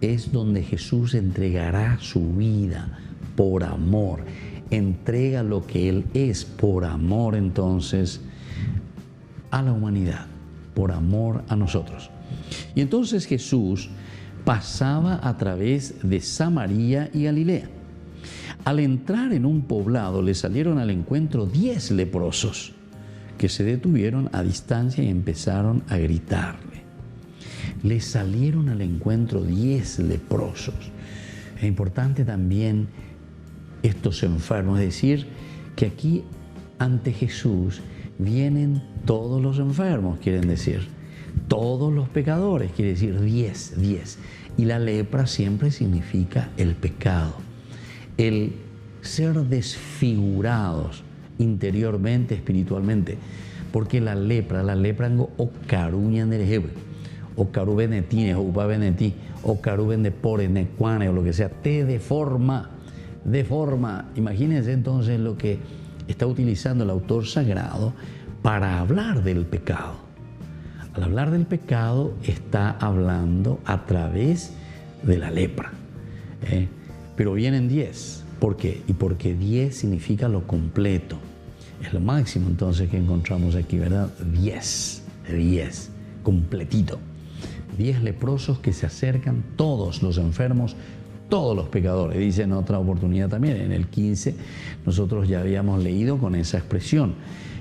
es donde Jesús entregará su vida por amor. Entrega lo que Él es por amor entonces a la humanidad, por amor a nosotros. Y entonces Jesús pasaba a través de Samaria y Galilea. Al entrar en un poblado le salieron al encuentro 10 leprosos que se detuvieron a distancia y empezaron a gritarle. Le salieron al encuentro 10 leprosos. Es importante también estos enfermos, es decir, que aquí ante Jesús vienen todos los enfermos, quieren decir, todos los pecadores, quiere decir 10. Y la lepra siempre significa el pecado, el ser desfigurados interiormente, espiritualmente, porque la lepra o caruñan del jefe, o carubenetines, o upabenetí, o caruben de pore, necuane, o lo que sea, te deforma. Imagínense entonces lo que está utilizando el autor sagrado para hablar del pecado. Al hablar del pecado está hablando a través de la lepra. Pero vienen 10. ¿Por qué? Y porque 10 significa lo completo. Es lo máximo entonces que encontramos aquí, ¿verdad? 10, completito. 10 leprosos que se acercan, todos los enfermos, todos los pecadores. Dice en otra oportunidad también, en el 15, nosotros ya habíamos leído con esa expresión,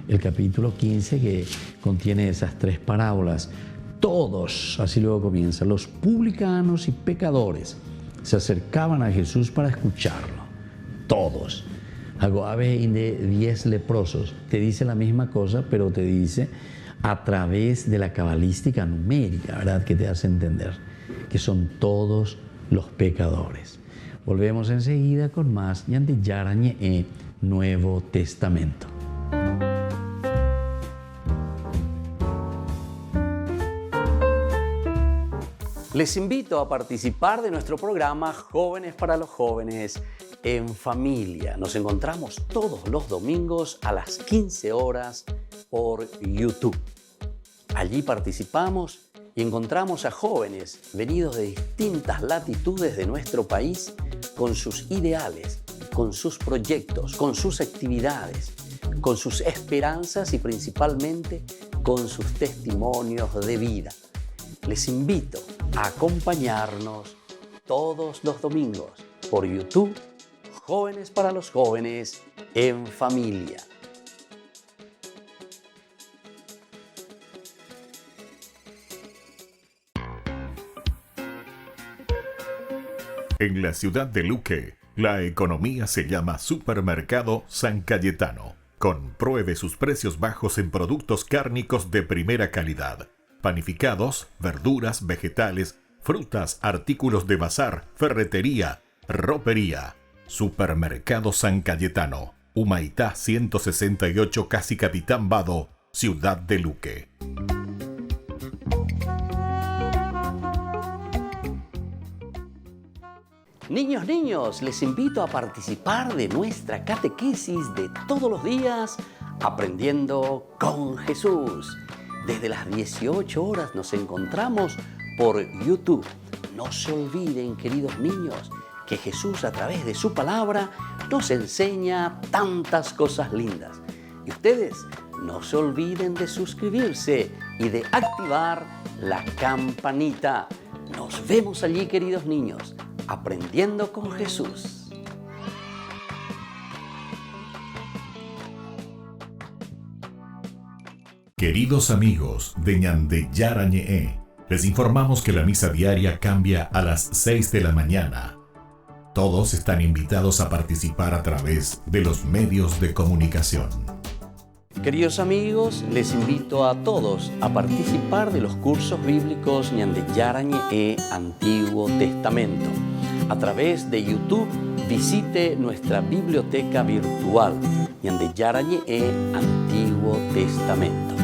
el capítulo 15 que contiene esas 3 parábolas. Todos, así luego comienza, los publicanos y pecadores se acercaban a Jesús para escucharlo. Todos. Agoabe de 10 leprosos. Te dice la misma cosa, pero te dice a través de la cabalística numérica, ¿verdad? Que te hace entender que son todos los pecadores. Volvemos enseguida con más Ñande Yarañe Nuevo Testamento. Les invito a participar de nuestro programa Jóvenes para los Jóvenes en Familia. Nos encontramos todos los domingos a las 15 horas por YouTube. Allí participamos y encontramos a jóvenes venidos de distintas latitudes de nuestro país con sus ideales, con sus proyectos, con sus actividades, con sus esperanzas y principalmente con sus testimonios de vida. Les invito a acompañarnos todos los domingos por YouTube, Jóvenes para los Jóvenes en Familia. En la ciudad de Luque, la economía se llama Supermercado San Cayetano. Compruebe sus precios bajos en productos cárnicos de primera calidad. Panificados, verduras, vegetales, frutas, artículos de bazar, ferretería, ropería. Supermercado San Cayetano. Humaitá 168, casi Capitán Vado, Ciudad de Luque. Niños, les invito a participar de nuestra catequesis de todos los días, Aprendiendo con Jesús. Desde las 18 horas nos encontramos por YouTube. No se olviden, queridos niños, que Jesús a través de su palabra nos enseña tantas cosas lindas. Y ustedes no se olviden de suscribirse y de activar la campanita. Nos vemos allí, queridos niños, Aprendiendo con Jesús. Queridos amigos de Ñande Yarañe, les informamos que la misa diaria cambia a las 6 de la mañana. Todos están invitados a participar a través de los medios de comunicación. Queridos amigos, les invito a todos a participar de los cursos bíblicos Ñande Yarañe Antiguo Testamento. A través de YouTube, visite nuestra biblioteca virtual Ñande Yarañe Antiguo Testamento.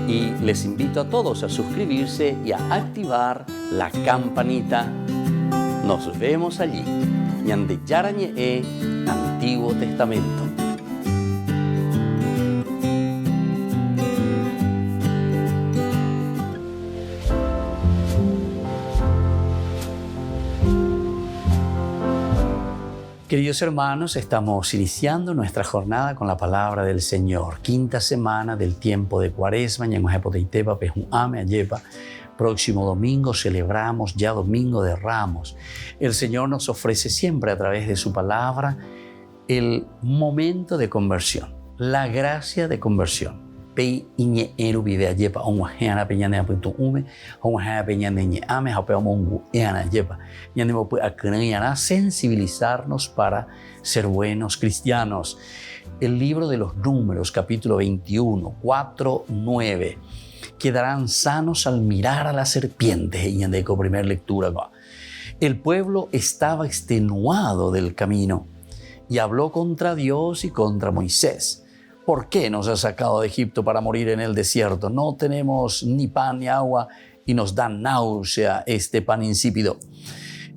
Y les invito a todos a suscribirse y a activar la campanita. Nos vemos allí, Ñande Yarañe Antiguo Testamento. Queridos hermanos, estamos iniciando nuestra jornada con la palabra del Señor. Quinta semana del tiempo de Cuaresma. Próximo domingo celebramos ya Domingo de Ramos. El Señor nos ofrece siempre a través de su palabra el momento de conversión, la gracia de conversión. Pei iñe eru vive ayepa onguajana peñane apunto ume onguajana peñane ñe ame hapeo mongu eana ayepa ñane mo pu akranyana sensibilizarnos para ser buenos cristianos. El libro de los Números, capítulo 21, 4, 9. Quedarán sanos al mirar a las serpientes. Ñandeco, primera lectura. El pueblo estaba extenuado del camino y habló contra Dios y contra Moisés. ¿Por qué nos has sacado de Egipto para morir en el desierto? No tenemos ni pan ni agua y nos da náusea este pan insípido.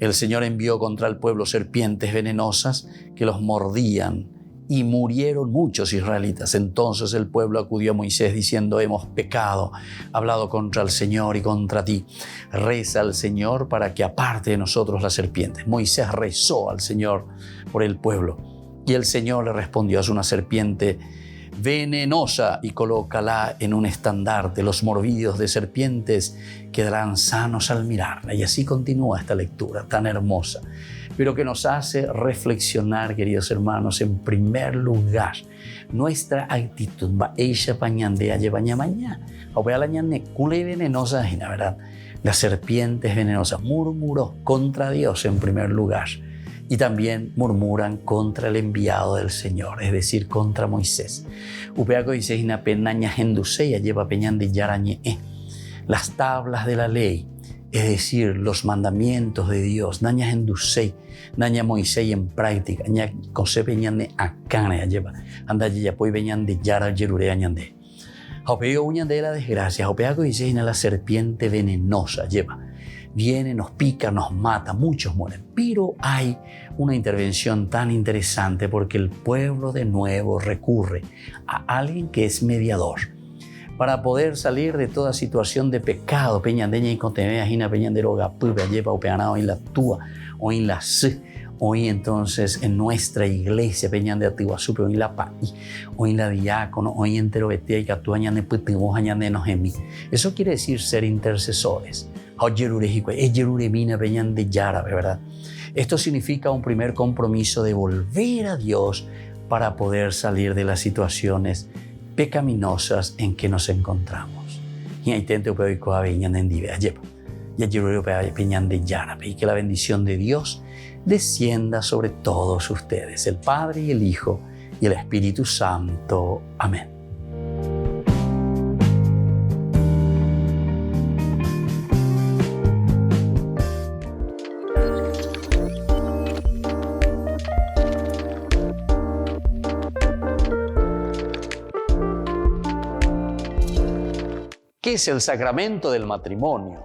El Señor envió contra el pueblo serpientes venenosas que los mordían y murieron muchos israelitas. Entonces el pueblo acudió a Moisés diciendo: hemos pecado, hablado contra el Señor y contra ti. Reza al Señor para que aparte de nosotros las serpientes. Moisés rezó al Señor por el pueblo y el Señor le respondió: haz una serpiente venenosa y colócala en un estandarte. Los morbillos de serpientes quedarán sanos al mirarla. Y así continúa esta lectura tan hermosa, pero que nos hace reflexionar, queridos hermanos, en primer lugar, nuestra actitud. ¿Verdad? Las serpientes venenosas murmuró contra Dios en primer lugar. Y también murmuran contra el enviado del Señor, es decir, contra Moisés. Las tablas de la ley, es decir, los mandamientos de Dios, naña Moisés en práctica, ña concepe ñande acane lleva, anda ya pues veñande yara yerurea ñande. Hopeo ñande la desgracia, hopeaco dice la serpiente venenosa lleva. Viene, nos pica, nos mata, muchos mueren. Pero hay una intervención tan interesante porque el pueblo de nuevo recurre a alguien que es mediador para poder salir de toda situación de pecado. Peñandeña y contenea, gina peñandero gapuba, lleva opeanado en la túa o en la se. Hoy entonces en nuestra iglesia, peñande atiguazú, pero en la paí, o en la diácono, hoy entero betea y catuañane putimos añane nos en mí. Eso quiere decir ser intercesores. ¿Verdad? Esto significa un primer compromiso de volver a Dios para poder salir de las situaciones pecaminosas en que nos encontramos. Y que la bendición de Dios descienda sobre todos ustedes, el Padre y el Hijo y el Espíritu Santo. Amén. ¿Qué es el sacramento del matrimonio?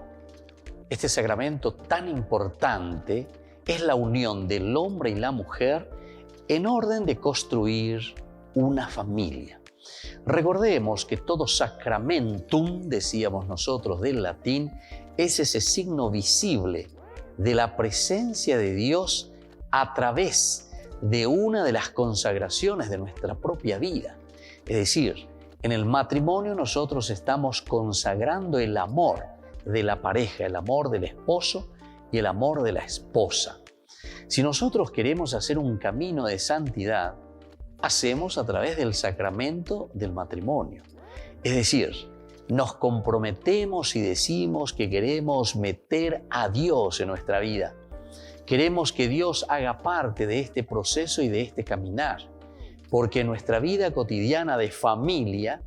Este sacramento tan importante es la unión del hombre y la mujer en orden de construir una familia. Recordemos que todo sacramentum, decíamos nosotros del latín, es ese signo visible de la presencia de Dios a través de una de las consagraciones de nuestra propia vida. Es decir, en el matrimonio nosotros estamos consagrando el amor de la pareja, el amor del esposo y el amor de la esposa. Si nosotros queremos hacer un camino de santidad, hacemos a través del sacramento del matrimonio. Es decir, nos comprometemos y decimos que queremos meter a Dios en nuestra vida. Queremos que Dios haga parte de este proceso y de este caminar, porque nuestra vida cotidiana de familia,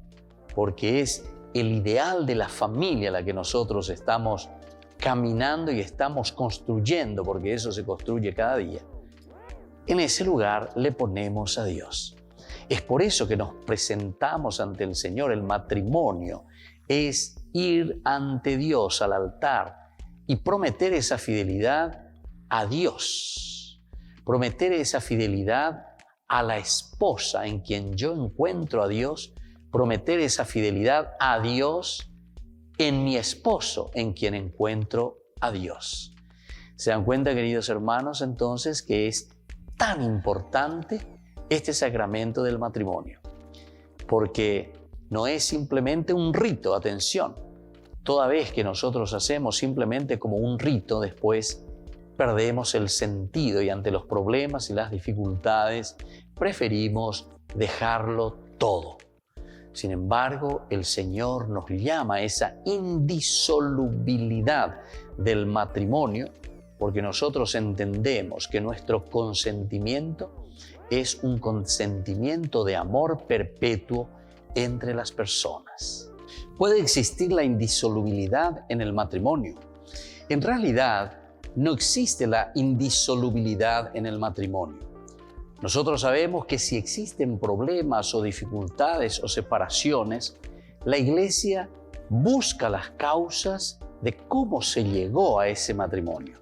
porque es el ideal de la familia la que nosotros estamos caminando y estamos construyendo, porque eso se construye cada día, en ese lugar le ponemos a Dios. Es por eso que nos presentamos ante el Señor. El matrimonio es ir ante Dios al altar y prometer esa fidelidad a Dios, prometer esa fidelidad a la esposa en quien yo encuentro a Dios, prometer esa fidelidad a Dios en mi esposo en quien encuentro a Dios. ¿Se dan cuenta, queridos hermanos, entonces, que es tan importante este sacramento del matrimonio? Porque no es simplemente un rito, atención. Toda vez que nosotros hacemos simplemente como un rito, después perdemos el sentido y ante los problemas y las dificultades preferimos dejarlo todo. Sin embargo, el Señor nos llama a esa indisolubilidad del matrimonio, porque nosotros entendemos que nuestro consentimiento es un consentimiento de amor perpetuo entre las personas. ¿Puede existir la indisolubilidad en el matrimonio? En realidad, no existe la indisolubilidad en el matrimonio. Nosotros sabemos que si existen problemas o dificultades o separaciones, la Iglesia busca las causas de cómo se llegó a ese matrimonio.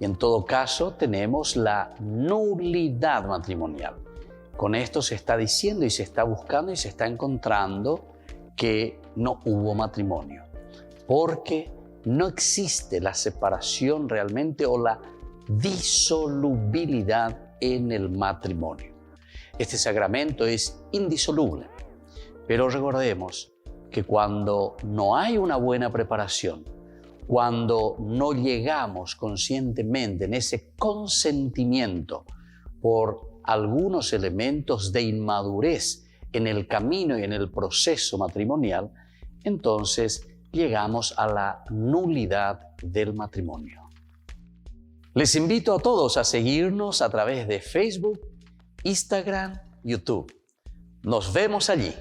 Y en todo caso tenemos la nulidad matrimonial. Con esto se está diciendo y se está buscando y se está encontrando que no hubo matrimonio, porque no existe la separación realmente o la disolubilidad en el matrimonio. Este sacramento es indisoluble, pero recordemos que cuando no hay una buena preparación, cuando no llegamos conscientemente en ese consentimiento por algunos elementos de inmadurez en el camino y en el proceso matrimonial, entonces llegamos a la nulidad del matrimonio. Les invito a todos a seguirnos a través de Facebook, Instagram, YouTube. Nos vemos allí.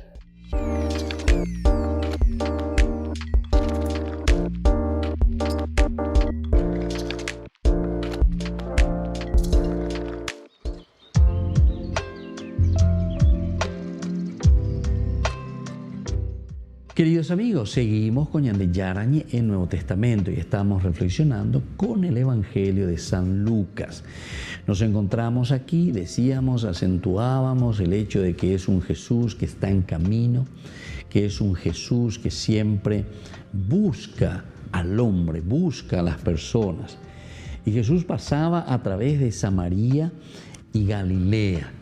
Queridos amigos, seguimos con Ñande Yarañe en Nuevo Testamento y estamos reflexionando con el Evangelio de San Lucas. Nos encontramos aquí, decíamos, acentuábamos el hecho de que es un Jesús que está en camino, que es un Jesús que siempre busca al hombre, busca a las personas. Y Jesús pasaba a través de Samaria y Galilea.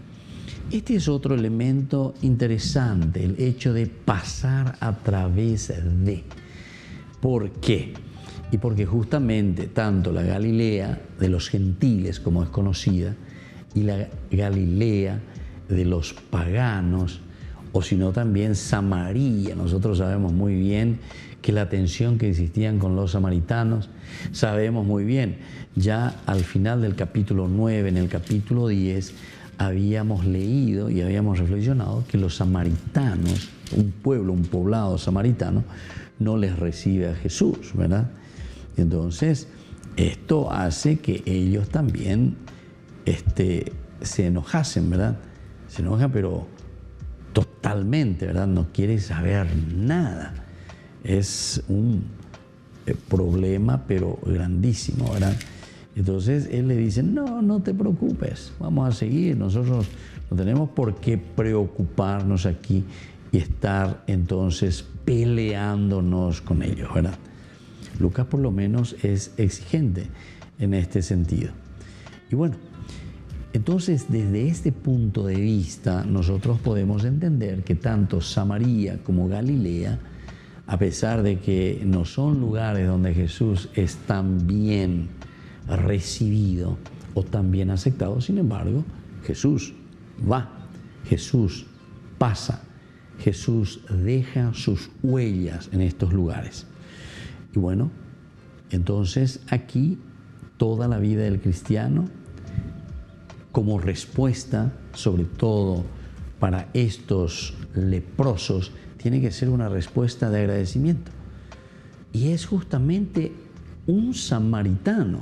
Este es otro elemento interesante, el hecho de pasar a través de. ¿Por qué? Y porque justamente tanto la Galilea de los gentiles, como es conocida, y la Galilea de los paganos, o sino también Samaria, nosotros sabemos muy bien que la tensión que existían con los samaritanos, sabemos muy bien, ya al final del capítulo 9, en el capítulo 10, habíamos leído y habíamos reflexionado que los samaritanos, un poblado samaritano, no les recibe a Jesús, ¿verdad? Entonces, esto hace que ellos también se enojasen, ¿verdad? Se enojan, pero totalmente, ¿verdad? No quieren saber nada. es un problema, pero grandísimo, ¿verdad? Entonces él le dice, no te preocupes, vamos a seguir, nosotros no tenemos por qué preocuparnos aquí y estar entonces peleándonos con ellos, ¿verdad? Lucas por lo menos es exigente en este sentido. Y bueno, entonces desde este punto de vista nosotros podemos entender que tanto Samaria como Galilea, a pesar de que no son lugares donde Jesús es tan bien recibido o tan bien aceptado, sin embargo, Jesús va, Jesús pasa, Jesús deja sus huellas en estos lugares. Y bueno, entonces aquí toda la vida del cristiano, como respuesta, sobre todo para estos leprosos, tiene que ser una respuesta de agradecimiento. Y es justamente un samaritano,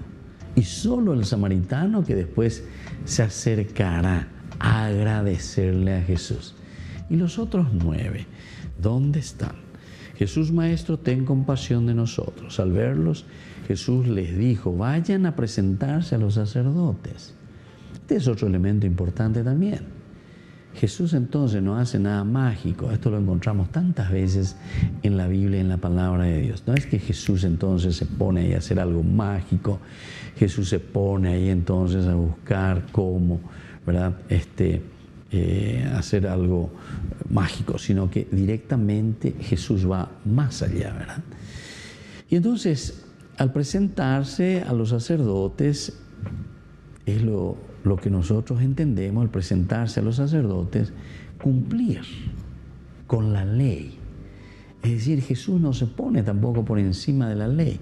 y solo el samaritano, que después se acercará a agradecerle a Jesús. ¿Y los otros 9? ¿Dónde están? Jesús, Maestro, ten compasión de nosotros. Al verlos, Jesús les dijo, vayan a presentarse a los sacerdotes. Este es otro elemento importante también. Jesús entonces no hace nada mágico. Esto lo encontramos tantas veces en la Biblia y en la palabra de Dios. No es que Jesús entonces se pone ahí a hacer algo mágico. Jesús se pone ahí entonces a buscar cómo, ¿verdad? Hacer algo mágico, sino que directamente Jesús va más allá, ¿verdad? Y entonces, al presentarse a los sacerdotes, es lo que nosotros entendemos, el presentarse a los sacerdotes, cumplir con la ley. Es decir, Jesús no se pone tampoco por encima de la ley.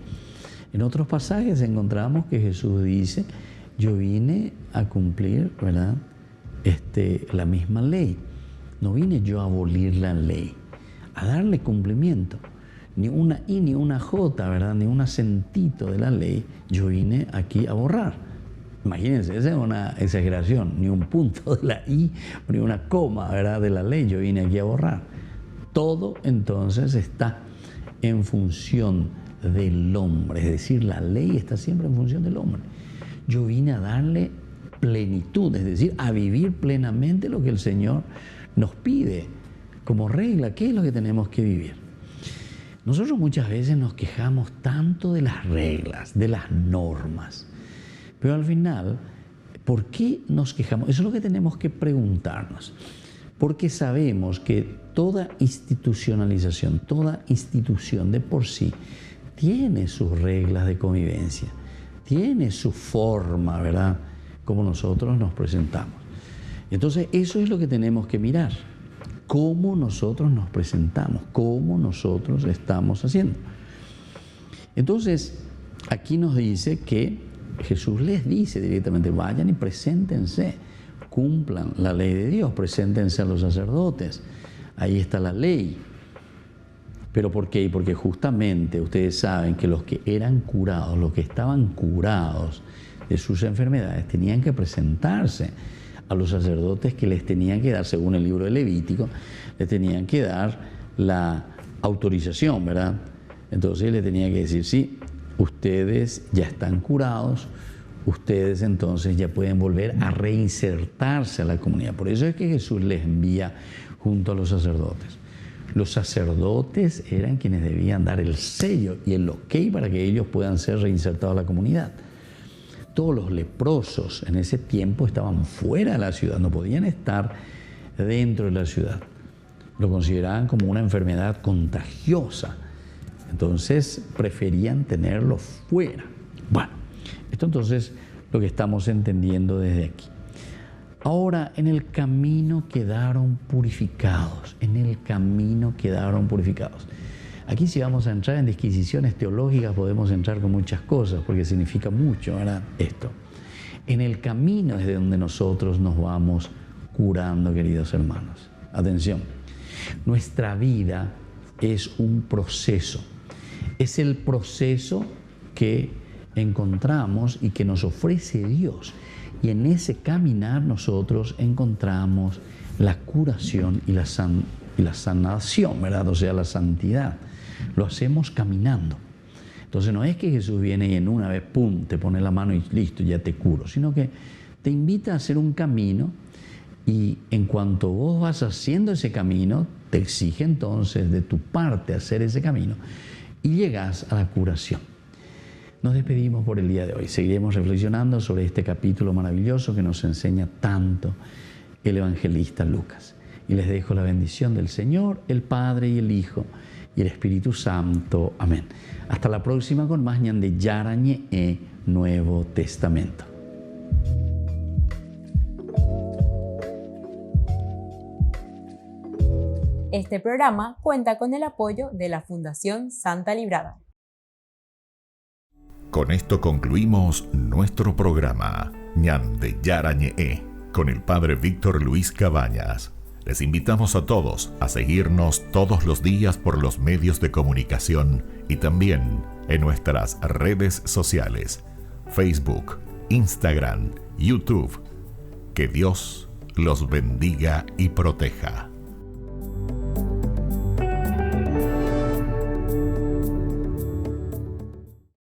En otros pasajes encontramos que Jesús dice, yo vine a cumplir, ¿verdad?, la misma ley. No vine yo a abolir la ley, a darle cumplimiento. Ni una I ni una J, ¿verdad?, ni un acentito de la ley, yo vine aquí a borrar. Imagínense, esa es una exageración, ni un punto de la I, ni una coma, ¿verdad?, de la ley, yo vine aquí a borrar. Todo entonces está en función del hombre, es decir, la ley está siempre en función del hombre. Yo vine a darle plenitud, es decir, a vivir plenamente lo que el Señor nos pide como regla. ¿Qué es lo que tenemos que vivir? Nosotros muchas veces nos quejamos tanto de las reglas, de las normas, pero al final, ¿por qué nos quejamos? Eso es lo que tenemos que preguntarnos, porque sabemos que toda institucionalización, toda institución de por sí tiene sus reglas de convivencia, tiene su forma, ¿verdad?, como nosotros nos presentamos. Entonces, eso es lo que tenemos que mirar, cómo nosotros nos presentamos, cómo nosotros estamos haciendo. Entonces, aquí nos dice que Jesús les dice directamente, vayan y preséntense, cumplan la ley de Dios, preséntense a los sacerdotes, ahí está la ley. ¿Pero por qué? Porque justamente ustedes saben que los que eran curados, los que estaban curados de sus enfermedades, tenían que presentarse a los sacerdotes que les tenían que dar, según el libro de Levítico, les tenían que dar la autorización, ¿verdad? Entonces les tenían que decir, sí, ustedes ya están curados, ustedes entonces ya pueden volver a reinsertarse a la comunidad. Por eso es que Jesús les envía junto a los sacerdotes. Los sacerdotes eran quienes debían dar el sello y el ok para que ellos puedan ser reinsertados a la comunidad. Todos los leprosos en ese tiempo estaban fuera de la ciudad, no podían estar dentro de la ciudad. Lo consideraban como una enfermedad contagiosa. Entonces preferían tenerlo fuera. Bueno, esto entonces lo que estamos entendiendo desde aquí. Ahora, en el camino quedaron purificados, en el camino quedaron purificados. Aquí si vamos a entrar en disquisiciones teológicas podemos entrar con muchas cosas porque significa mucho, ¿verdad? Esto. En el camino es de donde nosotros nos vamos curando, queridos hermanos. Atención, nuestra vida es un proceso. Es el proceso que encontramos y que nos ofrece Dios. Y en ese caminar nosotros encontramos la curación y la sanación, ¿verdad? O sea, la santidad. lo hacemos caminando. Entonces no es que Jesús viene y en una vez, pum, te pone la mano y listo, ya te curo, sino que te invita a hacer un camino y en cuanto vos vas haciendo ese camino, te exige entonces de tu parte hacer ese camino y llegas a la curación. Nos despedimos por el día de hoy. Seguiremos reflexionando sobre este capítulo maravilloso que nos enseña tanto el evangelista Lucas. Y les dejo la bendición del Señor, el Padre y el Hijo y el Espíritu Santo. Amén. Hasta la próxima con más Ñande Yarañe e Nuevo Testamento. Este programa cuenta con el apoyo de la Fundación Santa Librada. Con esto concluimos nuestro programa Ñande Yarañe con el Padre Víctor Luis Cabañas. Les invitamos a todos a seguirnos todos los días por los medios de comunicación y también en nuestras redes sociales, Facebook, Instagram, YouTube. Que Dios los bendiga y proteja.